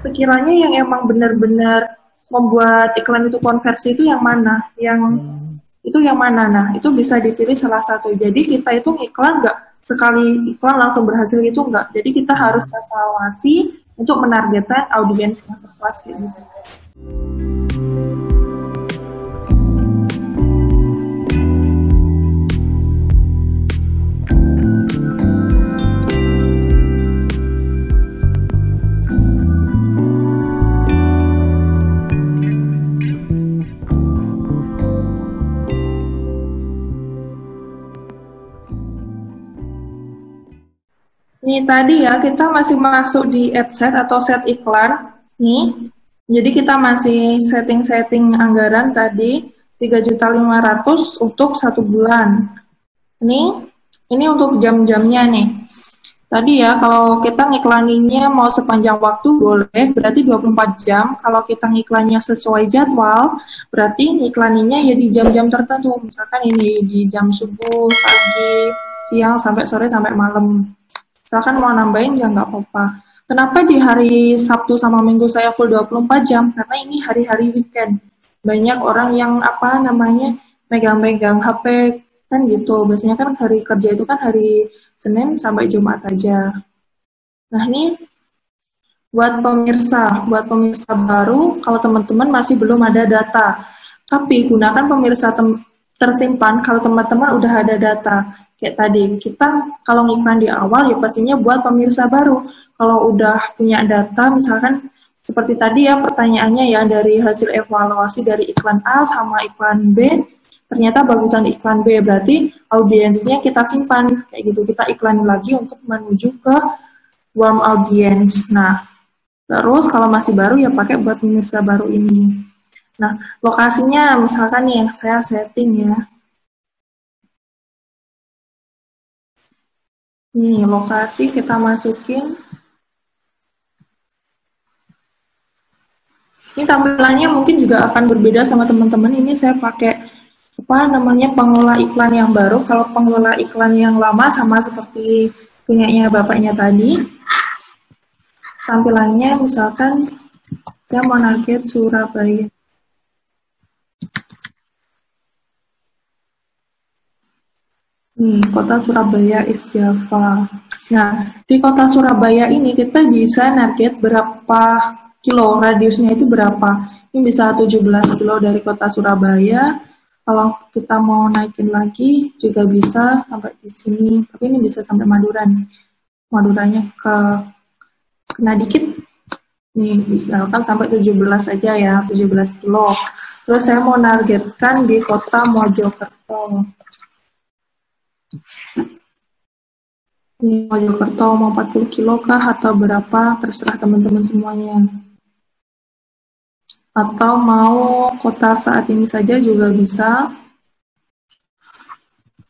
sekiranya yang emang benar-benar membuat iklan itu konversi itu yang mana, itu yang mana. Nah, itu bisa dipilih salah satu. Jadi kita itu ngiklan nggak sekali iklan langsung berhasil itu nggak. Jadi kita harus evaluasi untuk menargetkan audiens yang tepat gitu. Nih tadi ya, kita masih masuk di ad set atau set iklan. Nih, jadi kita masih setting-setting anggaran tadi 3.500.000 untuk 1 bulan. Ini untuk jam-jamnya nih. Tadi ya, kalau kita ngiklaninnya mau sepanjang waktu boleh, berarti 24 jam. Kalau kita ngiklannya sesuai jadwal, berarti ngiklaninnya ya di jam-jam tertentu. Misalkan ini di jam subuh, pagi, siang, sampai sore, sampai malam. Misalkan mau nambahin ya nggak apa-apa. Kenapa di hari Sabtu sama Minggu saya full 24 jam? Karena ini hari-hari weekend. Banyak orang yang megang-megang HP kan gitu. Biasanya kan hari kerja itu kan hari Senin sampai Jumat aja. Nah ini buat pemirsa baru, kalau teman-teman masih belum ada data. Tapi gunakan pemirsa tersimpan kalau teman-teman udah ada data. Kayak tadi, kita kalau ngiklan di awal ya pastinya buat pemirsa baru. Kalau udah punya data, misalkan seperti tadi ya pertanyaannya ya dari hasil evaluasi dari iklan A sama iklan B, ternyata bagusan iklan B, berarti audiensnya kita simpan. Kayak gitu, kita iklanin lagi untuk menuju ke warm audience. Nah, terus kalau masih baru ya pakai buat pemirsa baru ini. Nah, lokasinya misalkan nih yang saya setting ya. Nih, lokasi kita masukin. Ini tampilannya mungkin juga akan berbeda sama teman-teman. Ini saya pakai pengelola iklan yang baru. Kalau pengelola iklan yang lama sama seperti punyanya bapaknya tadi. Tampilannya misalkan saya mau target Surabaya. Nih, kota Surabaya is Java. Nah, di kota Surabaya ini kita bisa target berapa kilo, radiusnya itu berapa. Ini bisa 17 kilo dari kota Surabaya. Kalau kita mau naikin lagi, juga bisa sampai di sini. Tapi ini bisa sampai Madura nih. Maduranya kena dikit. Nih, misalkan sampai 17 aja ya, 17 kilo. Terus saya mau nargetkan di kota Mojokerto. Ini Mojokerto mau 40 kilo kah atau berapa, terserah teman-teman semuanya. Atau mau kota saat ini saja juga bisa.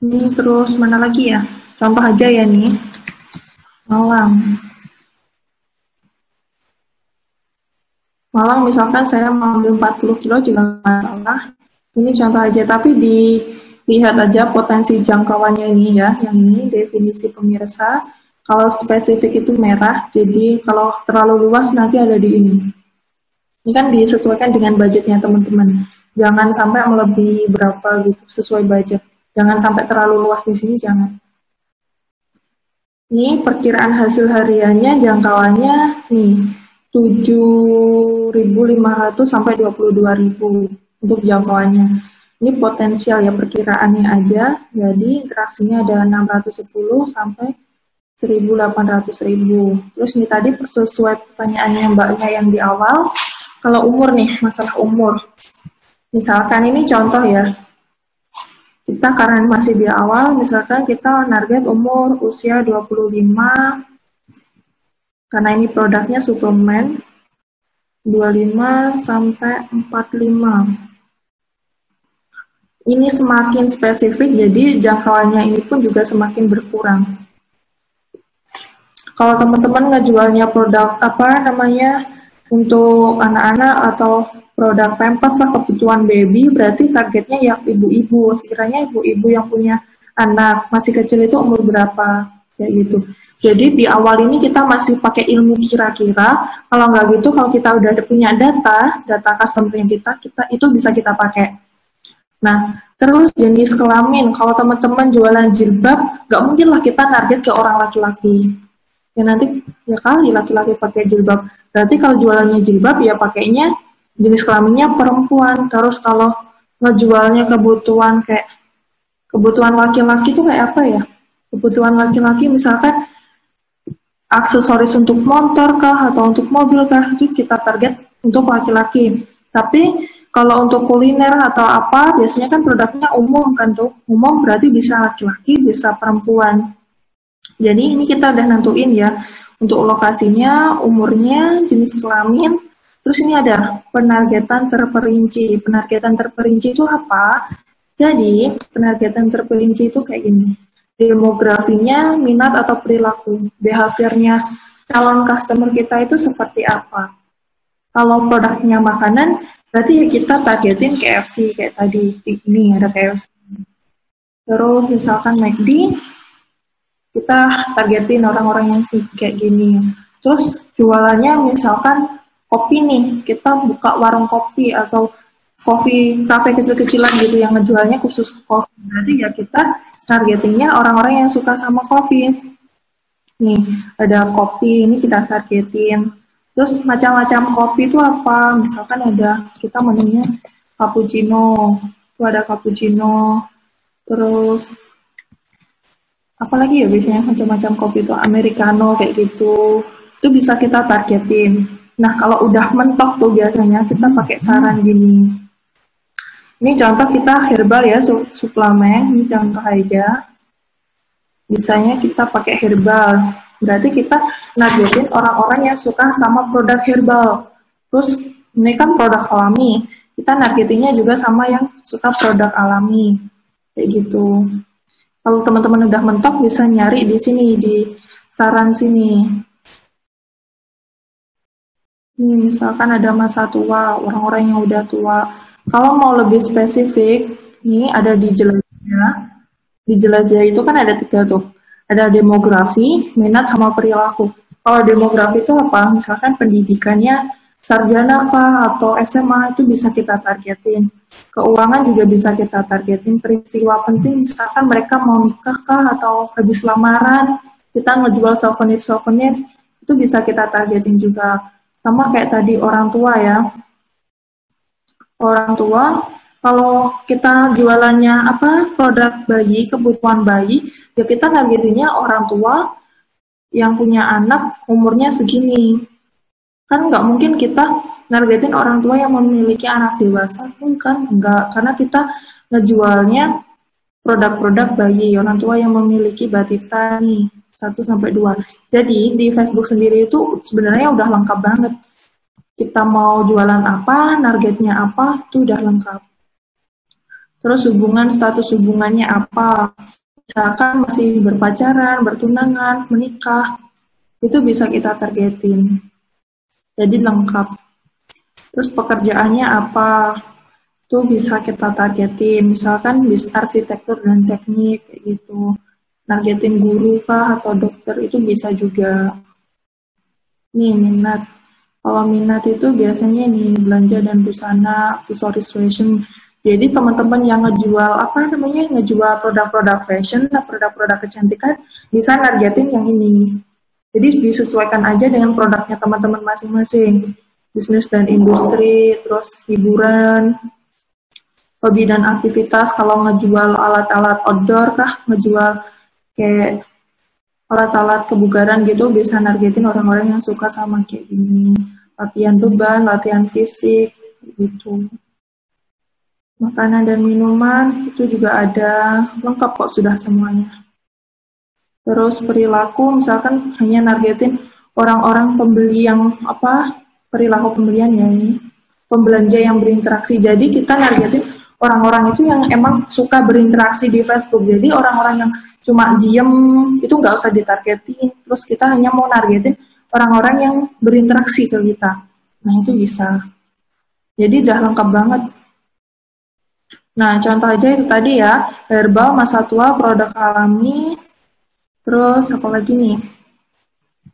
Ini terus mana lagi ya? Contoh aja ya nih. Malang. Malang misalkan saya mau ambil 40 kilo juga nggak masalah. Ini contoh aja, tapi lihat aja potensi jangkauannya ini ya, yang ini definisi pemirsa. Kalau spesifik itu merah, jadi kalau terlalu luas nanti ada di ini. Ini kan disesuaikan dengan budgetnya teman-teman. Jangan sampai melebihi berapa gitu, sesuai budget. Jangan sampai terlalu luas di sini, jangan. Ini perkiraan hasil hariannya, jangkauannya nih 7.500 sampai 22.000 untuk jangkauannya. Ini potensial ya, perkiraannya aja. Jadi interaksinya ada 610 sampai 1.800.000. Terus ini tadi sesuai pertanyaannya mbaknya yang di awal. Kalau umur nih, masalah umur. Misalkan ini contoh ya. Kita karena masih di awal, misalkan kita target umur usia 25. Karena ini produknya suplemen. 25 sampai 45. Ini semakin spesifik, jadi jangkauannya ini pun juga semakin berkurang. Kalau teman-teman ngejualnya produk untuk anak-anak atau produk pampers lah, kebutuhan baby, berarti targetnya yang ibu-ibu. Sekiranya ibu-ibu yang punya anak masih kecil itu umur berapa? kayak gitu. Jadi di awal ini kita masih pakai ilmu kira-kira. Kalau nggak gitu, kalau kita udah punya data customer kita itu bisa kita pakai. Nah, terus jenis kelamin. Kalau teman-teman jualan jilbab, nggak mungkin lah kita target ke orang laki-laki. Ya nanti ya kali laki-laki pakai jilbab. Berarti kalau jualannya jilbab ya pakainya jenis kelaminnya perempuan. Terus kalau ngejualnya kebutuhan kayak kebutuhan laki-laki itu kayak apa ya? Kebutuhan laki-laki misalkan aksesoris untuk motor kah atau untuk mobil kah, itu kita target untuk laki-laki. Tapi kalau untuk kuliner atau apa, biasanya kan produknya umum kan tuh. Umum berarti bisa laki-laki, bisa perempuan. Jadi ini kita udah nentuin ya untuk lokasinya, umurnya, jenis kelamin. Terus ini ada penargetan terperinci. Penargetan terperinci itu apa? Jadi penargetan terperinci itu kayak gini. Demografinya, minat atau perilaku, behaviornya calon customer kita itu seperti apa. Kalau produknya makanan, berarti ya kita targetin KFC kayak tadi. Ini ada KFC. Terus misalkan McD, kita targetin orang-orang yang sih kayak gini. Terus jualannya misalkan kopi nih, kita buka warung kopi atau kafe kecil-kecilan gitu yang ngejualnya khusus kopi. Berarti ya kita targetingnya orang-orang yang suka sama kopi. Nih, ada kopi, ini kita targetin. Terus macam-macam kopi itu apa? Misalkan ada, kita menunya cappuccino. Itu ada cappuccino. Terus, apalagi ya biasanya macam-macam kopi itu, americano kayak gitu. Itu bisa kita targetin. Nah, kalau udah mentok tuh biasanya kita pakai saran gini. Ini contoh kita herbal ya, suplemen, ini contoh aja. Misalnya kita pakai herbal, berarti kita nargetin orang-orang yang suka sama produk herbal. Terus ini kan produk alami, kita nargetinnya juga sama yang suka produk alami, kayak gitu. Kalau teman-teman udah mentok bisa nyari di sini, di saran sini. Ini misalkan ada masa tua, orang-orang yang udah tua. Kalau mau lebih spesifik, ini ada di jelajah. Di jelajah itu kan ada 3 tuh. Ada demografi, minat, sama perilaku. Kalau demografi itu apa? Misalkan pendidikannya sarjana kah atau SMA itu bisa kita targetin. Keuangan juga bisa kita targetin. Peristiwa penting misalkan mereka mau nikah kah atau habis lamaran, kita ngejual souvenir-souvenir, itu bisa kita targetin juga. Sama kayak tadi orang tua ya. Orang tua, kalau kita jualannya apa produk bayi, kebutuhan bayi, ya kita targetinnya orang tua yang punya anak umurnya segini. Kan nggak mungkin kita nargetin orang tua yang memiliki anak dewasa, kan nggak, karena kita ngejualnya produk-produk bayi, orang tua yang memiliki batita nih, 1-2. Jadi di Facebook sendiri itu sebenarnya udah lengkap banget. Kita mau jualan apa, targetnya apa, itu udah lengkap. Terus status hubungannya apa. Misalkan masih berpacaran, bertunangan, menikah, itu bisa kita targetin. Jadi lengkap. Terus pekerjaannya apa, itu bisa kita targetin. Misalkan bisa arsitektur dan teknik, kayak gitu. Targetin guru kah atau dokter, itu bisa juga. Nih, minat. Kalau minat itu biasanya nih belanja dan busana, aksesoris fashion. Jadi teman-teman yang ngejual produk-produk fashion, produk-produk kecantikan, bisa targetin yang ini. Jadi disesuaikan aja dengan produknya teman-teman masing-masing. Bisnis dan industri, terus hiburan, hobi dan aktivitas. Kalau ngejual alat-alat outdoor kah, ngejual kayak alat-alat kebugaran gitu, bisa nargetin orang-orang yang suka sama kayak gini. Latihan beban, latihan fisik, gitu. Makanan dan minuman, itu juga ada, lengkap kok sudah semuanya. Terus perilaku, misalkan hanya nargetin orang-orang pembeli yang, perilaku pembelian ya ini, pembelanja yang berinteraksi. Jadi kita nargetin orang-orang itu yang emang suka berinteraksi di Facebook. Jadi orang-orang yang cuma diem itu nggak usah ditargetin. Terus kita hanya mau nargetin orang-orang yang berinteraksi ke kita. Nah itu bisa. Jadi udah lengkap banget. Nah contoh aja itu tadi ya, herbal, masa tua, produk alami, Terus apa lagi nih?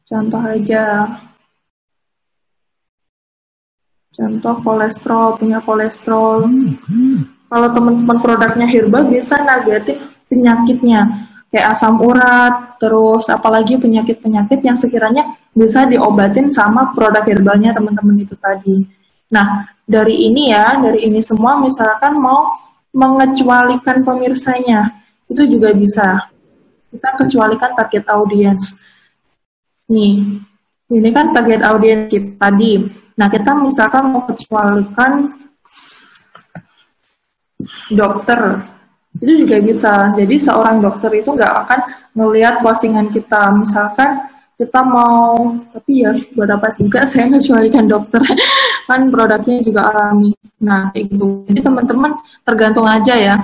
Contoh aja. Contoh kolesterol, punya kolesterol. Kalau teman-teman produknya herbal bisa nargetin penyakitnya. Kayak asam urat, terus apalagi penyakit-penyakit yang sekiranya bisa diobatin sama produk herbalnya teman-teman itu tadi. Nah, dari ini semua misalkan mau mengecualikan pemirsanya, itu juga bisa. Kita kecualikan target audience. Nih, ini kan target audience kita tadi. Nah, kita misalkan mau kecualikan dokter, itu juga bisa. Jadi seorang dokter itu nggak akan ngelihat postingan kita. Misalkan kita mau, tapi ya buat apa juga saya ngecualikan dokter, kan produknya juga alami. Nah, kayak gitu. Jadi teman-teman tergantung aja ya.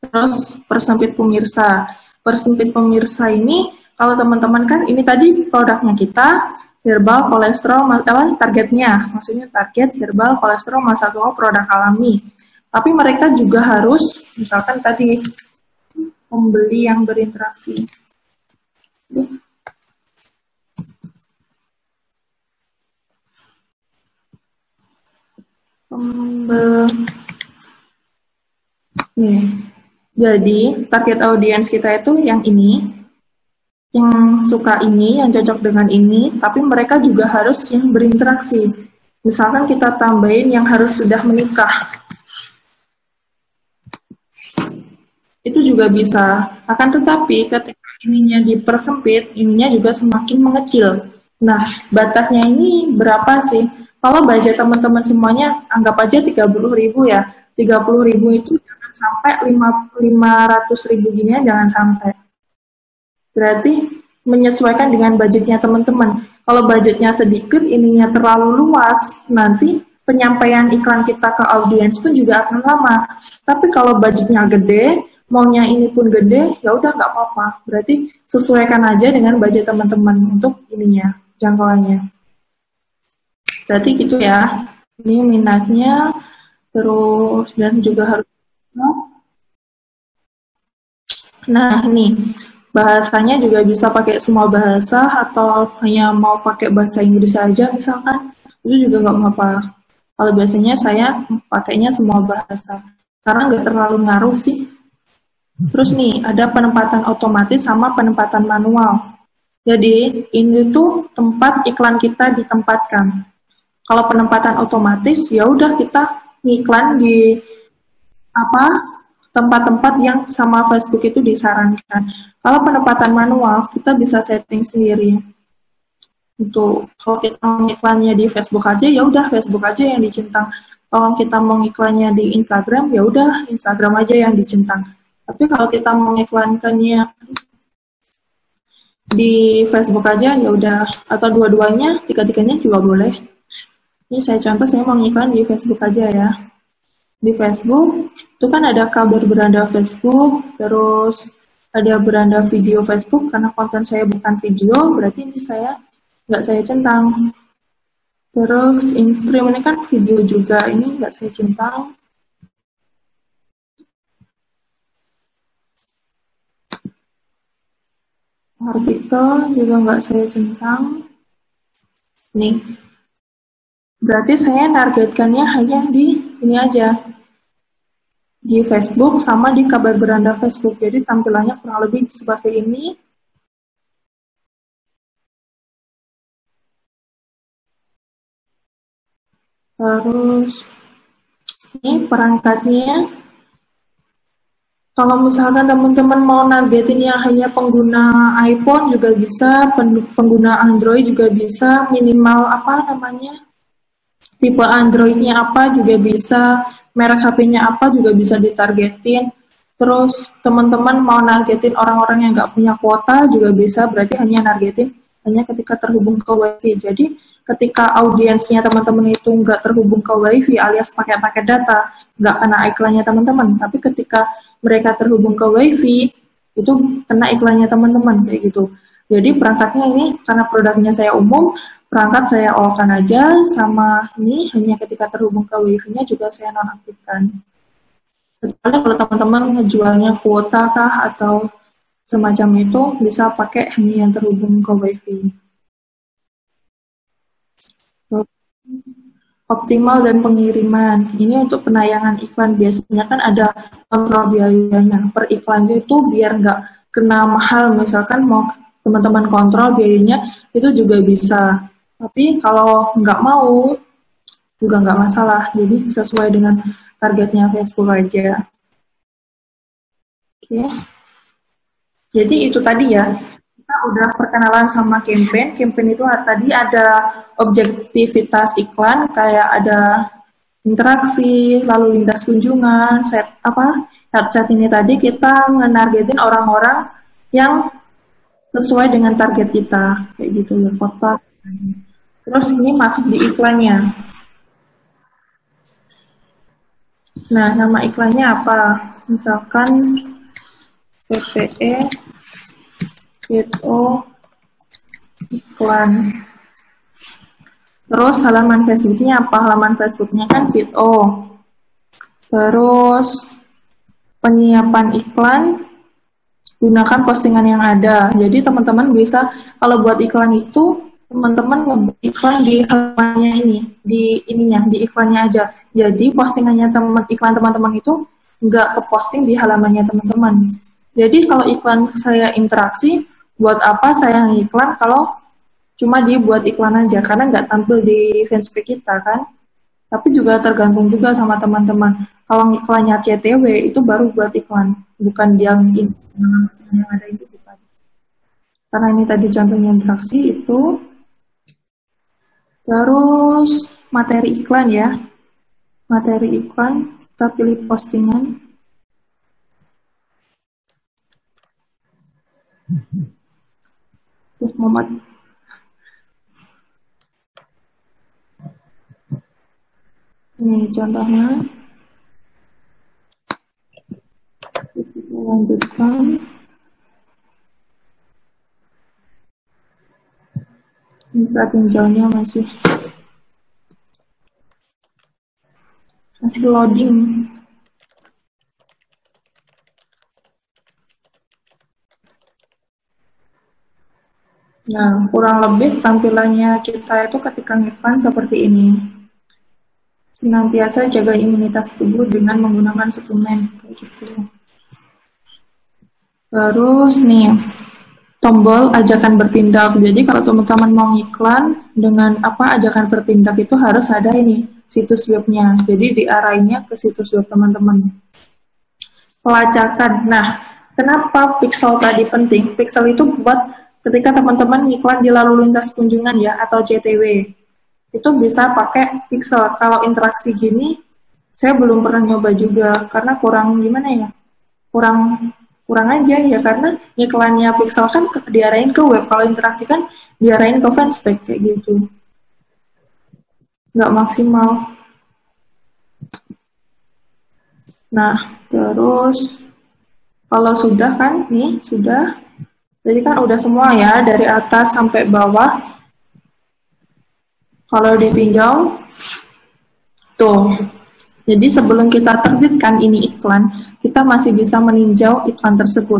Terus persempit pemirsa. Persempit pemirsa ini, kalau teman-teman kan ini tadi produknya kita, herbal, kolesterol, targetnya. Maksudnya target herbal, kolesterol, masa tua, produk alami. Tapi mereka juga harus, misalkan tadi, pembeli yang berinteraksi. Nih. Jadi, target audiens kita itu yang ini, yang suka ini, yang cocok dengan ini, tapi mereka juga harus yang berinteraksi. Misalkan kita tambahin yang harus sudah menikah. Itu juga bisa. Akan tetapi ketika ininya dipersempit, ininya juga semakin mengecil. Nah, batasnya ini berapa sih? Kalau budget teman-teman semuanya, anggap aja 30.000 ya. 30.000 itu jangan sampai 500.000 gini ya, jangan sampai. Berarti menyesuaikan dengan budgetnya teman-teman. Kalau budgetnya sedikit, ininya terlalu luas, nanti penyampaian iklan kita ke audiens pun juga akan lama. Tapi kalau budgetnya gede, maunya ini pun gede, ya udah nggak apa-apa. Berarti sesuaikan aja dengan budget teman-teman untuk ininya, jangkauannya. Berarti gitu ya. Ini minatnya, terus dan juga harus. Nah, ini bahasanya juga bisa pakai semua bahasa atau hanya mau pakai bahasa Inggris saja misalkan, itu juga nggak apa-apa. Kalau biasanya saya pakainya semua bahasa, karena nggak terlalu ngaruh sih. Terus nih, ada penempatan otomatis sama penempatan manual. Jadi, ini tuh tempat iklan kita ditempatkan. Kalau penempatan otomatis, ya udah kita ngiklan di tempat-tempat yang sama Facebook itu disarankan. Kalau penempatan manual, kita bisa setting sendiri. Untuk kalau kita mau iklannya di Facebook aja, ya udah Facebook aja yang dicentang. Kalau kita mau iklannya di Instagram, ya udah Instagram aja yang dicentang. Tapi kalau kita mau iklankannya di Facebook aja, ya udah, atau dua-duanya, tiga-tiganya juga boleh. Ini saya contoh, saya mau iklan di Facebook aja ya. Di Facebook, itu kan ada kabar beranda Facebook, terus ada beranda video Facebook, karena konten saya bukan video, berarti ini nggak saya centang. Terus InStream ini kan video juga, ini nggak saya centang. Artikel juga nggak saya centang. Nih, berarti saya targetkannya hanya di ini aja, di Facebook sama di kabar beranda Facebook. Jadi tampilannya kurang lebih seperti ini. Terus ini perangkatnya. Kalau misalkan teman-teman mau nargetin yang hanya pengguna iPhone juga bisa, pengguna Android juga bisa, minimal tipe Androidnya apa juga bisa, merek HP-nya apa juga bisa ditargetin. Terus teman-teman mau nargetin orang-orang yang nggak punya kuota juga bisa, berarti hanya nargetin hanya ketika terhubung ke WiFi. Jadi ketika audiensnya teman-teman itu nggak terhubung ke WiFi alias pakai paket data, nggak kena iklannya teman-teman. Tapi ketika mereka terhubung ke WiFi, itu kena iklannya teman-teman, kayak gitu. Jadi perangkatnya ini, karena produknya saya umum, perangkat saya all-kan aja, sama ini hanya ketika terhubung ke WiFi-nya juga saya nonaktifkan. Kecuali kalau teman-teman ngejualnya kuota kah, atau semacam itu bisa pakai ini yang terhubung ke WiFi. Optimal dan pengiriman. Ini untuk penayangan iklan. Biasanya kan ada kontrol biayanya. Per iklan itu biar nggak kena mahal. Misalkan mau teman-teman kontrol biayanya, itu juga bisa. Tapi kalau nggak mau, juga nggak masalah. Jadi sesuai dengan targetnya Facebook aja. Oke. Jadi itu tadi ya. Kita udah perkenalan sama campaign. Campaign itu tadi ada objektivitas iklan, kayak ada interaksi, lalu lintas kunjungan, headset ini tadi kita menargetin orang-orang yang sesuai dengan target kita, kayak gitu ya, kota. Terus ini masuk di iklannya. Nah, nama iklannya apa? Misalkan PPE Video iklan. Terus halaman Facebooknya apa? Halaman Facebooknya kan Video. Terus penyiapan iklan, gunakan postingan yang ada. Jadi teman-teman bisa, kalau buat iklan itu, teman-teman ngebuat iklan di halamannya ini, di iklannya aja. Jadi postingannya iklan teman-teman itu nggak ke posting di halamannya teman-teman. Jadi kalau iklan saya interaksi, buat apa saya ngiklan kalau cuma dibuat iklan aja, karena nggak tampil di fanspage kita kan. Tapi juga tergantung juga sama teman-teman. Kalau iklannya CTW itu baru buat iklan, bukan yang ada itu bukan. Karena ini tadi contohnya interaksi itu. Terus materi iklan ya. Materi iklan, kita pilih postingan. Terus Muhammad. Ini contohnya. Kita lanjutkan. Ini tinjaunya masih loading. Nah, kurang lebih tampilannya kita itu ketika ngiklan seperti ini. Senantiasa jaga imunitas tubuh dengan menggunakan suplemen. Gitu. Terus nih, tombol ajakan bertindak. Jadi kalau teman-teman mau ngiklan dengan ajakan bertindak itu harus ada ini, situs webnya. Jadi diarahinnya ke situs web teman-teman. Pelacakan. Nah, kenapa pixel tadi penting? Pixel itu buat ketika teman-teman ngiklan di lalu lintas kunjungan ya, atau CTW, itu bisa pakai pixel. Kalau interaksi gini, saya belum pernah nyoba juga, karena kurang gimana ya, kurang aja ya, karena iklannya pixel kan diarahin ke web, kalau interaksi kan diarahin ke fanspage kayak gitu, nggak maksimal. Nah, terus kalau sudah kan, nih sudah. Jadi kan udah semua ya, dari atas sampai bawah. Kalau ditinjau, tuh. Jadi sebelum kita terbitkan ini iklan, kita masih bisa meninjau iklan tersebut.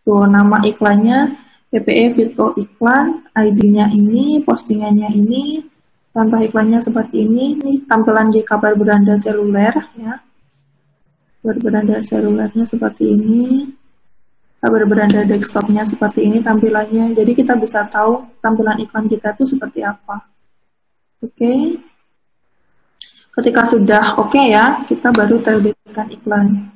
Tuh, nama iklannya PPE Video iklan, ID-nya ini, postingannya ini, contoh iklannya seperti ini. Ini tampilan di kabar beranda seluler ya. Kabar beranda selulernya seperti ini. Kabar beranda desktopnya seperti ini tampilannya. Jadi kita bisa tahu tampilan iklan kita itu seperti apa. Oke. Ketika sudah oke ya, kita baru terbitkan iklan.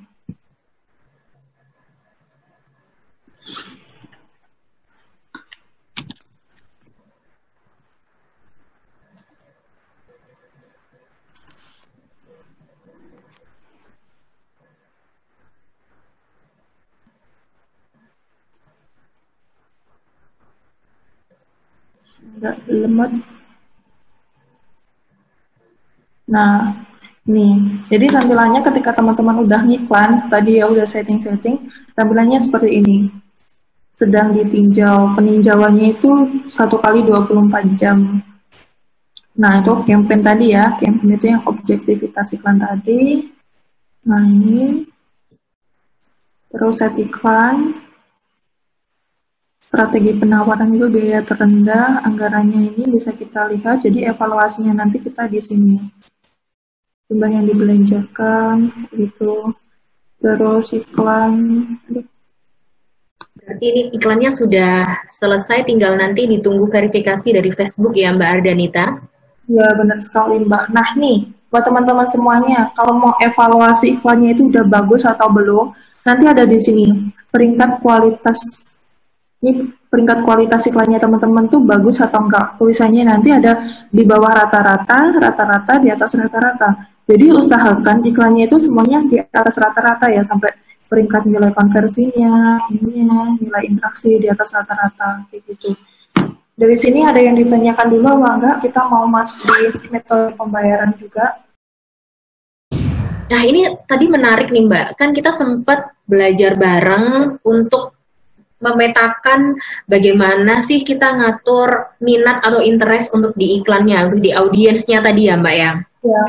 Agak lemot. Nah, nih, jadi tampilannya ketika teman-teman udah ngiklan, tadi ya udah setting-setting, tampilannya seperti ini. Sedang ditinjau, peninjauannya itu 1 kali 24 jam. Nah, itu campaign tadi ya, campaign itu yang objektivitas iklan tadi. Nah, ini. Terus set iklan. strategi penawaran itu biaya terendah, anggarannya ini bisa kita lihat, jadi evaluasinya nanti kita di sini. Jumlah yang dibelanjakan, gitu. Terus iklan. Berarti ini iklannya sudah selesai, tinggal nanti ditunggu verifikasi dari Facebook ya Mbak Ardanita? Ya, benar sekali Mbak. Nah nih, buat teman-teman semuanya, kalau mau evaluasi iklannya itu udah bagus atau belum, nanti ada di sini, peringkat kualitas. Ini peringkat kualitas iklannya teman-teman tuh bagus atau enggak. Tulisannya nanti ada di bawah rata-rata, rata-rata, di atas rata-rata. Jadi usahakan iklannya itu semuanya di atas rata-rata ya, sampai peringkat nilai konversinya, ininya, nilai interaksi di atas rata-rata, kayak gitu. Dari sini ada yang ditanyakan dulu apa enggak? Kita mau masuk di metode pembayaran juga. Nah ini tadi menarik nih Mbak, kan kita sempat belajar bareng untuk memetakan bagaimana sih kita ngatur minat atau interest untuk di iklannya, untuk di audiensnya tadi ya Mbak ya? Ya.